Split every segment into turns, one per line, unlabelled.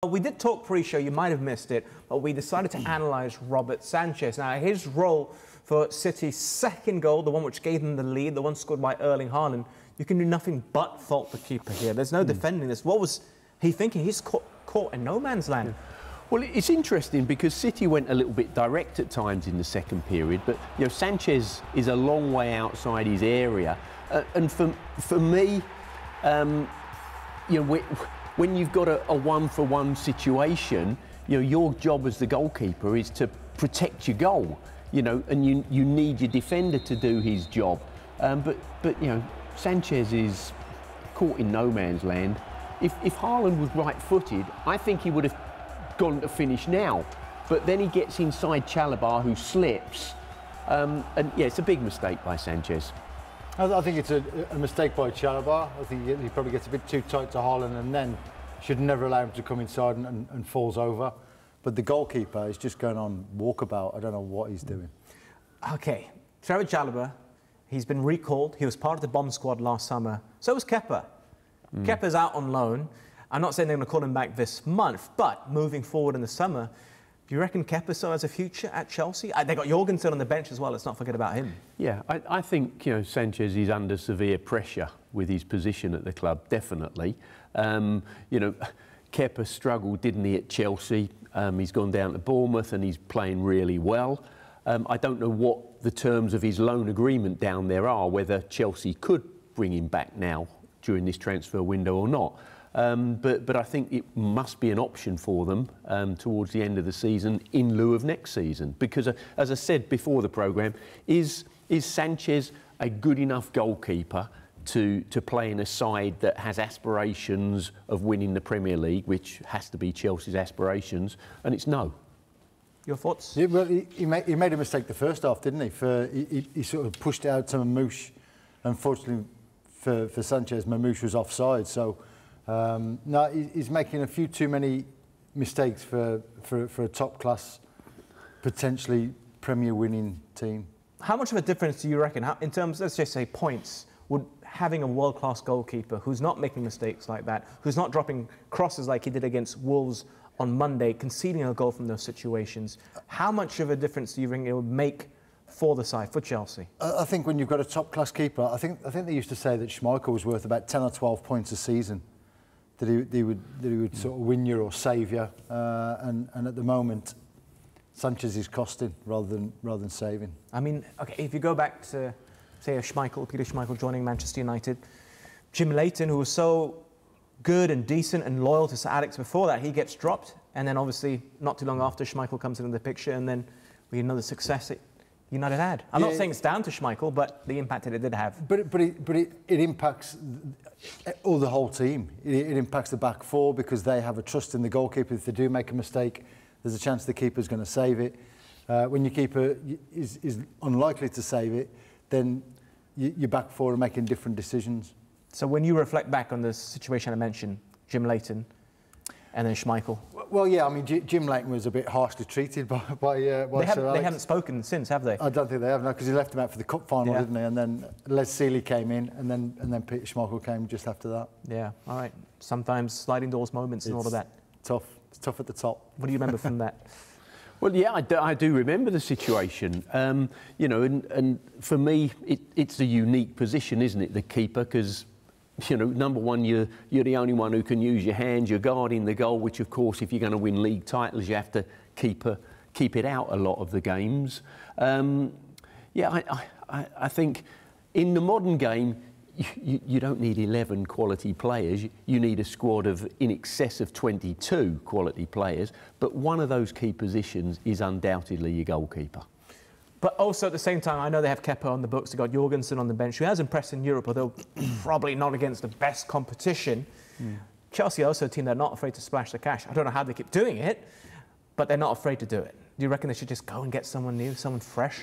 We did talk pre-show, you might have missed it, but we decided to analyse Robert Sanchez. Now, his role for City's second goal, the one which gave them the lead, the one scored by Erling Haaland, you can do nothing but fault the keeper here. There's no defending this. What was he thinking? He's caught in no man's land.
Well, it's interesting because City went a little bit direct at times in the second period, but you know, Sanchez is a long way outside his area, and for me, you know, when you've got a one-for-one situation, you know, your job as the goalkeeper is to protect your goal, you know, and you need your defender to do his job. But you know, Sanchez is caught in no man's land. If Haaland was right-footed, I think he would have gone to finish now. But then he gets inside Chalobah, who slips, and yeah, it's a big mistake by Sanchez.
I think it's a mistake by Chalobah. I think he probably gets a bit too tight to Haaland and then should never allow him to come inside and falls over. But the goalkeeper is just going on walkabout. I don't know what he's doing.
OK, Trevor Chalobah, he's been recalled. He was part of the bomb squad last summer. So was Kepa. Kepa's out on loan. I'm not saying they're going to call him back this month, but moving forward in the summer, do you reckon Kepa still has a future at Chelsea? They got Jorgensen on the bench as well. Let's not forget about him. Yeah,
I think, you know, Sanchez is under severe pressure with his position at the club, definitely. You know, Kepa struggled, didn't he, at Chelsea? He's gone down to Bournemouth and he's playing really well. I don't know what the terms of his loan agreement down there are, whether Chelsea could bring him back now during this transfer window or not. But I think it must be an option for them towards the end of the season in lieu of next season. Because, as I said before the programme, is Sanchez a good enough goalkeeper to play in a side that has aspirations of winning the Premier League, which has to be Chelsea's aspirations, and it's no.
Your thoughts?
Yeah, well, he made a mistake the first half, didn't he? He sort of pushed it out to Mamouche. Unfortunately for Sanchez, Mamouche was offside, so... no, he's making a few too many mistakes for a top-class, potentially Premier-winning team.
How much of a difference do you reckon, in terms, let's just say, points, would having a world-class goalkeeper who's not making mistakes like that, who's not dropping crosses like he did against Wolves on Monday, conceding a goal from those situations, how much of a difference do you think it would make for the side, for Chelsea?
I think when you've got a top-class keeper, I think they used to say that Schmeichel was worth about 10 or 12 points a season. That he would sort of win you or save you, and at the moment, Sanchez is costing rather than saving.
I mean, okay, if you go back to say Peter Schmeichel joining Manchester United, Jim Leighton, who was so good and decent and loyal to Sir Alex before that, he gets dropped, and then obviously not too long after Schmeichel comes into the picture, and then we know the success that United had. I'm not saying it's down to Schmeichel, but the impact that it did have.
But it impacts the whole team. It impacts the back four because they have a trust in the goalkeeper. If they do make a mistake, there's a chance the keeper's going to save it. When your keeper is unlikely to save it, then your back four are making different decisions.
So when you reflect back on the situation I mentioned, Jim Leighton and then Schmeichel.
Well, yeah, I mean, Jim Leighton was a bit harshly treated by Sir Alex.
They haven't spoken since, have they?
I don't think they have, no, because he left him out for the cup final, didn't he? And then Les Sealey came in, and then Peter Schmeichel came just after that. Yeah,
all right. Sometimes sliding doors moments and all of that.
Tough. It's tough at the top.
What do you remember from that?
Well, yeah, I do remember the situation. You know, and for me, it's a unique position, isn't it, the keeper? Because, you know, number one, you're the only one who can use your hands. You're guarding the goal, which, of course, if you're going to win league titles, you have to keep it out a lot of the games. Yeah, I think in the modern game, you don't need 11 quality players. You need a squad of in excess of 22 quality players. But one of those key positions is undoubtedly your goalkeeper.
But also at the same time, I know they have Kepa on the books. They've got Jorgensen on the bench, who has impressed in Europe, although probably not against the best competition. Chelsea are also a team that are not afraid to splash the cash. I don't know how they keep doing it, but they're not afraid to do it. Do you reckon they should just go and get someone new, someone fresh?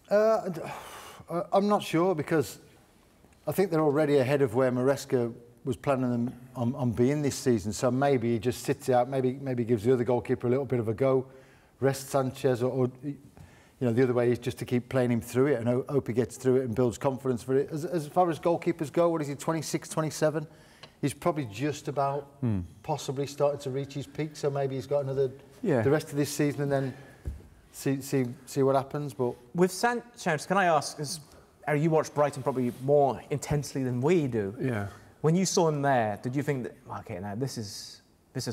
I'm not sure, because I think they're already ahead of where Maresca was planning them on being this season. So maybe he just sits out, maybe gives the other goalkeeper a little bit of a go, rest Sanchez, or you know, the other way is just to keep playing him through it and hope he gets through it and builds confidence for it. As far as goalkeepers go, what is he, 26, 27? he's probably just about possibly started to reach his peak. So maybe he's got another
Yeah.
the rest of this season and then see what happens. But
With Sanchez, can I ask, because you watch Brighton probably more intensely than we do.
Yeah.
When you saw him there, did you think that, okay, now this is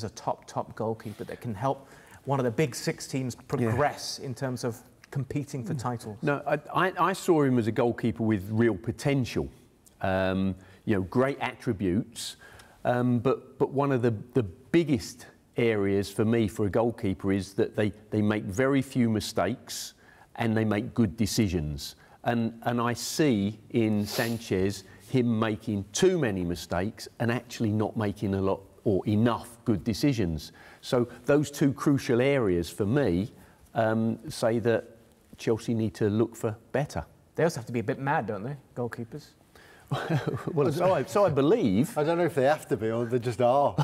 a top goalkeeper that can help one of the big six teams progress in terms of competing for titles?
No, I saw him as a goalkeeper with real potential. You know, great attributes, but one of the biggest areas for me for a goalkeeper is that they make very few mistakes and they make good decisions. And I see in Sanchez him making too many mistakes and actually not making a lot or enough good decisions. So those two crucial areas for me say that Chelsea need to look for better.
They also have to be a bit mad, don't they, goalkeepers?
Well, so I believe.
I don't know if they have to be or they just are.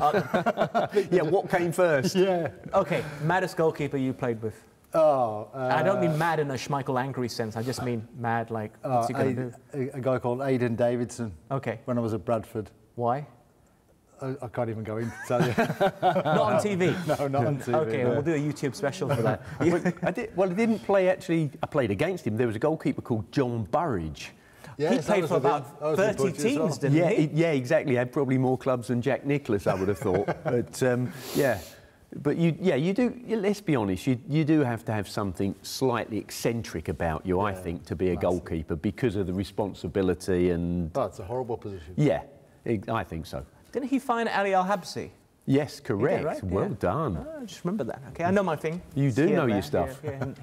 Yeah, what came first?
Yeah.
Okay, maddest goalkeeper you played with?
Oh,
I don't mean mad in a Schmeichel angry sense. I just mean mad like, what's he going to do?
A guy called Aidan Davidson.
Okay.
When I was at Bradford.
Why?
I can't even go into tell you.
Not on TV?
No, not on TV.
Okay,
no.
we'll do a YouTube special for that.
I didn't play actually. I played against him. There was a goalkeeper called John Burridge.
Yes,
he played for about 30 teams, didn't he?
Yeah, exactly. He had probably more clubs than Jack Nicklaus, I would have thought. But yeah, but you do. Let's be honest. You do have to have something slightly eccentric about you, I think, to be a goalkeeper because of the responsibility and.
That's a horrible position.
Yeah, I think so.
Didn't he find Ali Al-Habsi?
Yes, correct.
He did, right?
Well done.
I just remember that. Okay, I know my thing.
You do
Here
know
and
your
there,
stuff.
here, here.